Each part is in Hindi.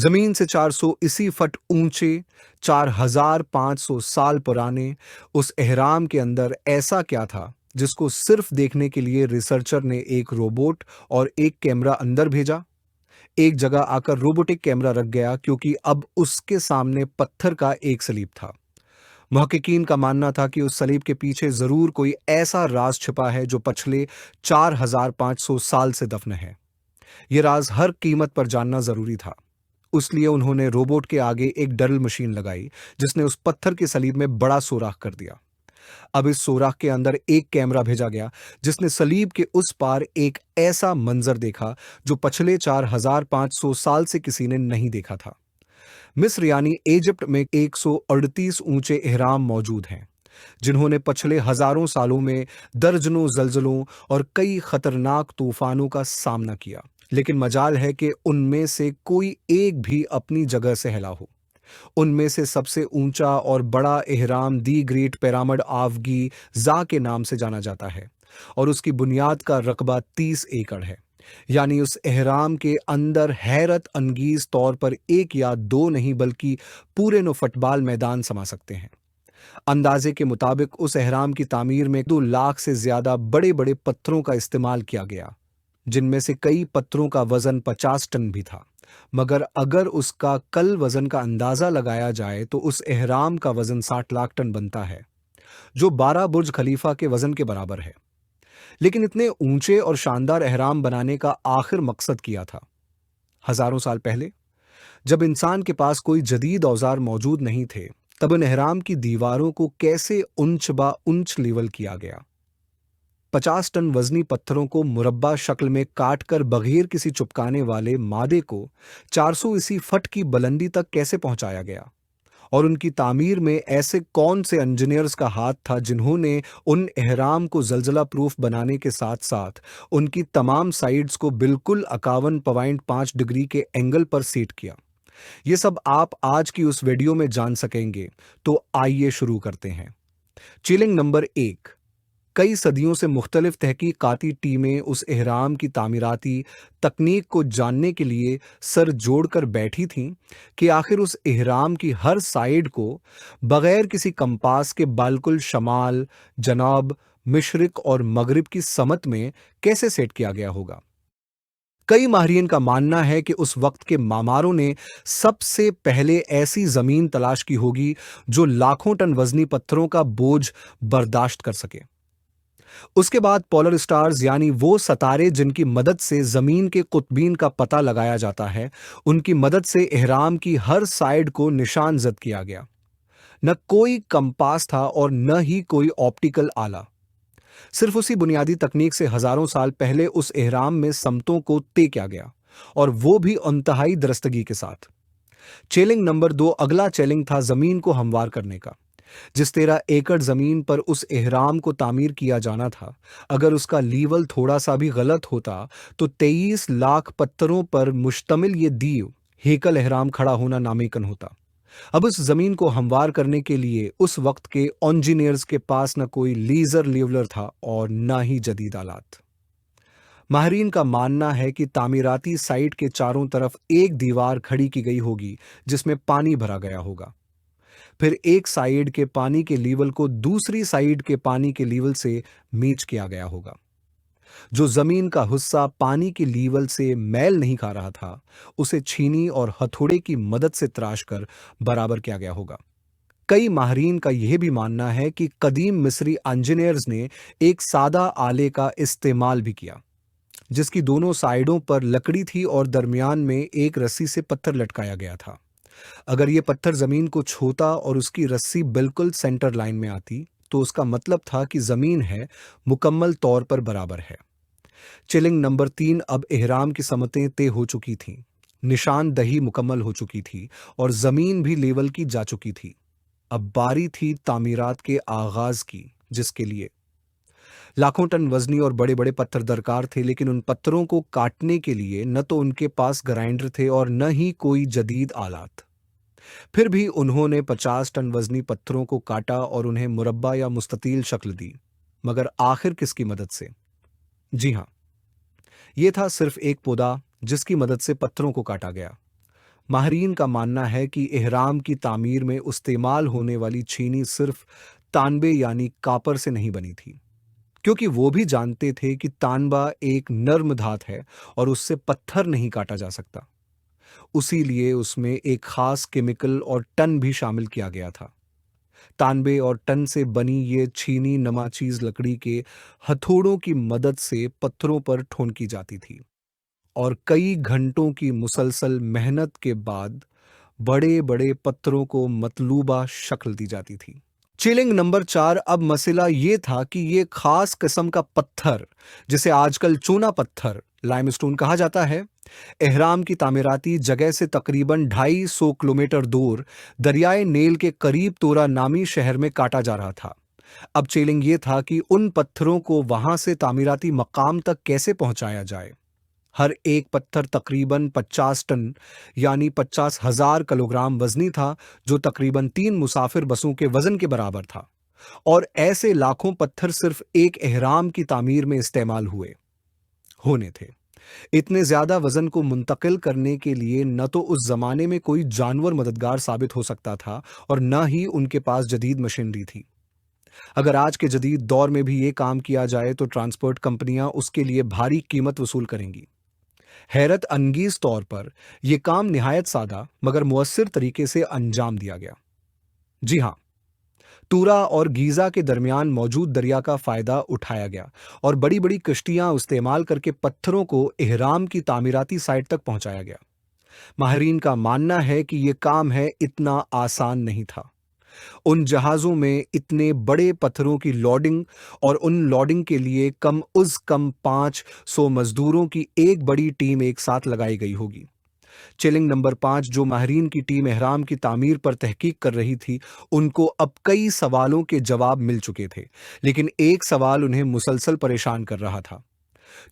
जमीन से 400 इसी फट ऊंचे, 4500 साल पुराने उस एहराम के अंदर ऐसा क्या था जिसको सिर्फ देखने के लिए रिसर्चर ने एक रोबोट और एक कैमरा अंदर भेजा। एक जगह आकर रोबोटिक कैमरा रख गया क्योंकि अब उसके सामने पत्थर का एक सलीब था। मुहक्किकीन का मानना था कि उस सलीब के पीछे जरूर कोई ऐसा राज छिपा है जो पिछले 4500 साल से दफन है। यह राज हर कीमत पर जानना जरूरी था। उसलिए उन्होंने रोबोट के आगे एक ड्रिल मशीन लगाई जिसने उस पत्थर के सलीब में बड़ा सुराख कर दिया। अब इस सुराख के अंदर एक कैमरा भेजा गया जिसने सलीब के उस पार एक ऐसा मंजर देखा जो पिछले 4500 साल से किसी ने नहीं देखा था। मिस्र यानी इजिप्ट में 138 ऊंचे एहराम मौजूद हैं जिन्होंने पिछले हजारों सालों में दर्जनों जल्जलों और कई खतरनाक तूफानों का सामना किया, लेकिन मजाल है कि उनमें से कोई एक भी अपनी जगह से हिला हो। उनमें से सबसे ऊंचा और बड़ा एहराम the great pyramid of Giza के नाम से जाना जाता है और उसकी बुनियाद का रकबा 30 एकड़ है। यानी उस एहराम के अंदर हैरत अंगीज तौर पर एक या दो नहीं बल्कि पूरे नो फुटबॉल मैदान समा सकते हैं। अंदाजे के मुताबिक उस एहराम की तामीर में 2 लाख से ज्यादा बड़े बड़े पत्थरों का इस्तेमाल किया गया, जिनमें से कई पत्थरों का वजन 50 टन भी था। मगर अगर उसका कल वजन का अंदाजा लगाया जाए तो उस एहराम का वजन 60 लाख टन बनता है, जो 12 बुर्ज खलीफा के वजन के बराबर है। लेकिन इतने ऊंचे और शानदार एहराम बनाने का आखिर मकसद किया था? हजारों साल पहले जब इंसान के पास कोई जदीद औजार मौजूद नहीं थे, तब इन एहराम की दीवारों को कैसे उंच बा उंच लेवल किया गया। 50 टन वजनी पत्थरों को मुरब्बा शक्ल में काट कर बगैर किसी चुपकाने वाले मादे को 400 इसी फट की बुलंदी तक कैसे पहुंचाया गया, और उनकी तामीर में ऐसे कौन से इंजीनियर्स का हाथ था जिन्होंने उन एहराम को जलजला प्रूफ बनाने के साथ साथ उनकी तमाम साइड्स को बिल्कुल 51.5 डिग्री के एंगल पर सेट किया। ये सब आप आज की उस वीडियो में जान सकेंगे, तो आइए शुरू करते हैं। Chilling number 1। कई सदियों से मुख्तलिफ तहकीकाती टीमें उस एहराम की तामीराती तकनीक को जानने के लिए सर जोड़कर बैठी थीं कि आखिर उस एहराम की हर साइड को बगैर किसी कंपास के बिल्कुल शमाल, जनाब, मशरिक और मगरिब की समत में कैसे सेट किया गया होगा। कई माहिरीन का मानना है कि उस वक्त के मामारों ने सबसे पहले ऐसी जमीन तलाश की होगी जो लाखों टन वजनी पत्थरों का बोझ बर्दाश्त कर सके। उसके बाद पोलर स्टार्स यानी वो सितारे जिनकी मदद से जमीन के कुतबीन का पता लगाया जाता है, उनकी मदद से एहराम की हर साइड को निशान जद किया गया। न कोई कंपास था और न ही कोई ऑप्टिकल आला। सिर्फ उसी बुनियादी तकनीक से हजारों साल पहले उस एहराम में समतों को तय किया गया, और वो भी इंतहाई दरस्तगी के साथ। चैलेंज नंबर 2 अगला चैलेंज था जमीन को हमवार करने का। जिस 13 एकड़ जमीन पर उस एहराम को तामीर किया जाना था, अगर उसका लीवल थोड़ा सा भी गलत होता तो 23 लाख पत्थरों पर मुश्तमिल ये दीव हेकल एहराम खड़ा होना नामुमकिन होता। अब उस जमीन को हमवार करने के लिए उस वक्त के इंजीनियर्स के पास न कोई लेजर लेवलर था और न ही जदीद आलात। माहरीन का मानना है कि तामीराती साइट के चारों तरफ एक दीवार खड़ी की गई होगी जिसमें पानी भरा गया होगा। फिर एक साइड के पानी के लेवल को दूसरी साइड के पानी के लेवल से मैच किया गया होगा। जो जमीन का हिस्सा पानी के लेवल से मैल नहीं खा रहा था, उसे छीनी और हथौड़े की मदद से तराश कर बराबर किया गया होगा। कई माहरीन का यह भी मानना है कि कदीम मिस्री इंजीनियर्स ने एक सादा आले का इस्तेमाल भी किया, जिसकी दोनों साइडों पर लकड़ी थी और दरमियान में एक रस्सी से पत्थर लटकाया गया था। अगर यह पत्थर जमीन को छूता और उसकी रस्सी बिल्कुल सेंटर लाइन में आती, तो उसका मतलब था कि जमीन है मुकम्मल तौर पर बराबर है। चिलिंग नंबर 3 अब एहराम की समतें तय हो चुकी थीं, निशानदही मुकम्मल हो चुकी थी और जमीन भी लेवल की जा चुकी थी। अब बारी थी तामीरात के आगाज की, जिसके लिए लाखों टन वजनी और बड़े बड़े पत्थर दरकार थे, लेकिन उन पत्थरों को काटने के लिए न तो उनके पास ग्राइंडर थे और न ही कोई जदीद आलात। फिर भी उन्होंने 50 टन वजनी पत्थरों को काटा और उन्हें मुरब्बा या मुस्ततील शक्ल दी, मगर आखिर किसकी मदद से? जी हां, यह था सिर्फ एक पौधा जिसकी मदद से पत्थरों को काटा गया। माहरीन का मानना है कि इहराम की तामीर में इस्तेमाल होने वाली छीनी सिर्फ तांबे यानी कापर से नहीं बनी थी, क्योंकि वो भी जानते थे कि तांबा एक नर्म धात है और उससे पत्थर नहीं काटा जा सकता। उसी लिए उसमें एक खास केमिकल और टन भी शामिल किया गया था। तांबे और टन से बनी ये छीनी नमाचीज लकड़ी के हथौड़ों की मदद से पत्थरों पर ठोंकी जाती थी और कई घंटों की मुसलसल मेहनत के बाद बड़े बड़े पत्थरों को मतलूबा शक्ल दी जाती थी। Chilling number 4। अब मसला ये था कि ये खास किस्म का पत्थर, जिसे आजकल चूना पत्थर लाइमस्टोन कहा जाता है, एहराम की तामीराती जगह से तकरीबन 250 किलोमीटर दूर दरियाए नील के करीब तोरा नामी शहर में काटा जा रहा था। अब चैलेंज ये था कि उन पत्थरों को वहां से तामीराती मकाम तक कैसे पहुंचाया जाए। हर एक पत्थर तकरीबन 50 टन यानी 50,000 किलोग्राम वजनी था, जो तकरीबन 3 मुसाफिर बसों के वजन के बराबर था। और ऐसे लाखों पत्थर सिर्फ एक एहराम की तामीर में इस्तेमाल होने थे। इतने ज्यादा वजन को मुंतकिल करने के लिए न तो उस जमाने में कोई जानवर मददगार साबित हो सकता था और न ही उनके पास जदीद मशीनरी थी। अगर आज के जदीद दौर में भी ये काम किया जाए तो ट्रांसपोर्ट कंपनियां उसके लिए भारी कीमत वसूल करेंगी। हैरत अंगेज तौर पर यह काम निहायत सादा मगर मुअस्सिर तरीके से अंजाम दिया गया। जी हां, तूरा और गीजा के दरमियान मौजूद दरिया का फायदा उठाया गया और बड़ी बड़ी कश्तियां इस्तेमाल करके पत्थरों को इहराम की तामीराती साइट तक पहुंचाया गया। माहिरीन का मानना है कि यह काम है इतना आसान नहीं था। उन जहाजों में इतने बड़े पत्थरों की लोडिंग और उन लोडिंग के लिए कम 500 मजदूरों की एक बड़ी टीम एक साथ लगाई गई होगी। चिलिंग नंबर 5, जो माहिरीन की टीम एहराम की तामीर पर तहकीक कर रही थी, उनको अब कई सवालों के जवाब मिल चुके थे, लेकिन एक सवाल उन्हें मुसलसल परेशान कर रहा था।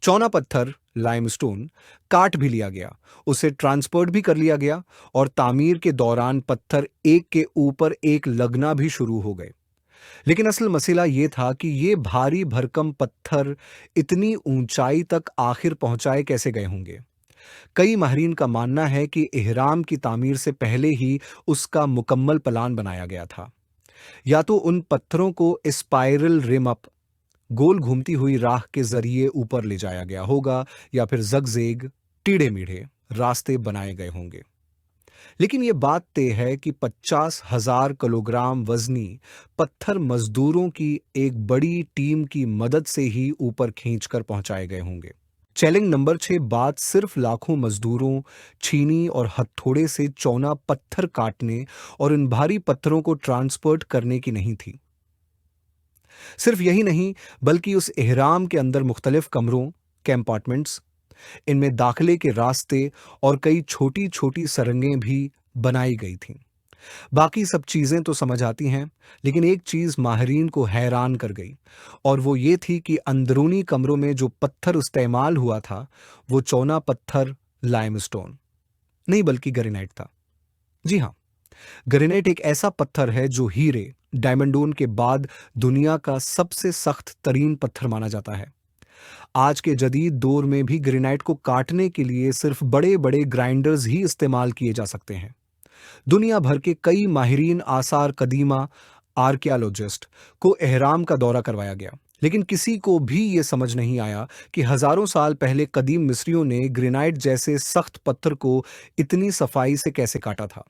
चौना पत्थर लाइमस्टोन काट भी लिया गया, उसे ट्रांसपोर्ट भी कर लिया गया और तामीर के दौरान पत्थर एक के ऊपर एक लगना भी शुरू हो गए। लेकिन असल मसला यह था कि ये भारी भरकम पत्थर इतनी ऊंचाई तक आखिर पहुंचाए कैसे गए होंगे। कई माहिरीन का मानना है कि इहराम की तामीर से पहले ही उसका मुकम्मल प्लान बनाया गया था। या तो उन पत्थरों को स्पाइरल रिम अप, गोल घूमती हुई राह के जरिए ऊपर ले जाया गया होगा, या फिर जगजेग, टीढ़े मीढ़े रास्ते बनाए गए होंगे। लेकिन यह बात तय है कि 50,000 किलोग्राम वजनी पत्थर मजदूरों की एक बड़ी टीम की मदद से ही ऊपर खींचकर पहुंचाए गए होंगे। Challenge number 6। बात सिर्फ लाखों मजदूरों, छीनी और हथौड़े से चौना पत्थर काटने और इन भारी पत्थरों को ट्रांसपोर्ट करने की नहीं थी। सिर्फ यही नहीं, बल्कि उस इहराम के अंदर मुख्तलिफ कमरों, कंपार्टमेंट्स, इनमें दाखिले के रास्ते और कई छोटी छोटी सुरंगें भी बनाई गई थीं। बाकी सब चीजें तो समझ आती हैं, लेकिन एक चीज माहिरीन को हैरान कर गई और वो ये थी कि अंदरूनी कमरों में जो पत्थर इस्तेमाल हुआ था, वो चौना पत्थर लाइमस्टोन नहीं बल्कि ग्रेनाइट था। जी हाँ, ग्रेनाइट एक ऐसा पत्थर है जो हीरे, डायमंडोन के बाद दुनिया का सबसे सख्त तरीन पत्थर माना जाता है। आज के जदीद दौर में भी ग्रेनाइट को काटने के लिए सिर्फ बड़े बड़े ग्राइंडर्स ही इस्तेमाल किए जा सकते हैं। दुनिया भर के कई माहिरीन आसार कदीमा आर्कियोलॉजिस्ट को एहराम का दौरा करवाया गया, लेकिन किसी को भी ये समझ नहीं आया कि हजारों साल पहले कदीम मिस्रियों ने ग्रेनाइट जैसे सख्त पत्थर को इतनी सफाई से कैसे काटा था।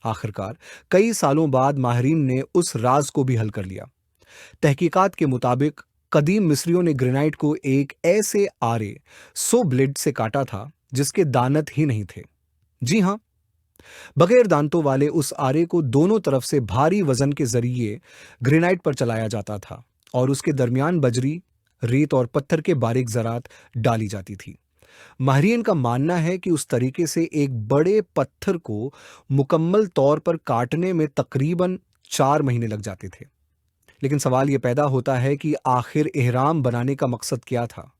आखिरकार कई सालों बाद माहिरीन ने उस राज को भी हल कर लिया। तहकीकात के मुताबिक कदीम मिस्रियों ने ग्रेनाइट को एक ऐसे आरे सो ब्लेड से काटा था जिसके दांत ही नहीं थे। जी हां, बगैर दांतों वाले उस आरे को दोनों तरफ से भारी वजन के जरिए ग्रेनाइट पर चलाया जाता था और उसके दरमियान बजरी, रेत और पत्थर के बारीक ज़रात डाली जाती थी। माहिरीन का मानना है कि उस तरीके से एक बड़े पत्थर को मुकम्मल तौर पर काटने में तकरीबन 4 महीने लग जाते थे। लेकिन सवाल यह पैदा होता है कि आखिर एहराम बनाने का मकसद क्या था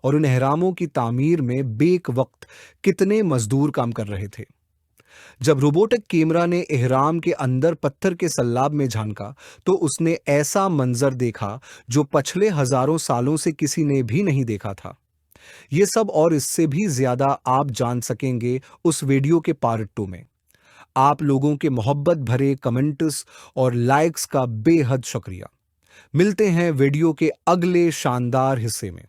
और उन एहरामों की तामीर में बेक वक्त कितने मजदूर काम कर रहे थे। जब रोबोटिक कैमरा ने एहराम के अंदर पत्थर के सल्लाब में झांका तो उसने ऐसा मंजर देखा जो पिछले हजारों सालों से किसी ने भी नहीं देखा था। ये सब और इससे भी ज्यादा आप जान सकेंगे उस वीडियो के पार्ट 2 में। आप लोगों के मोहब्बत भरे कमेंट्स और लाइक्स का बेहद शुक्रिया। मिलते हैं वीडियो के अगले शानदार हिस्से में।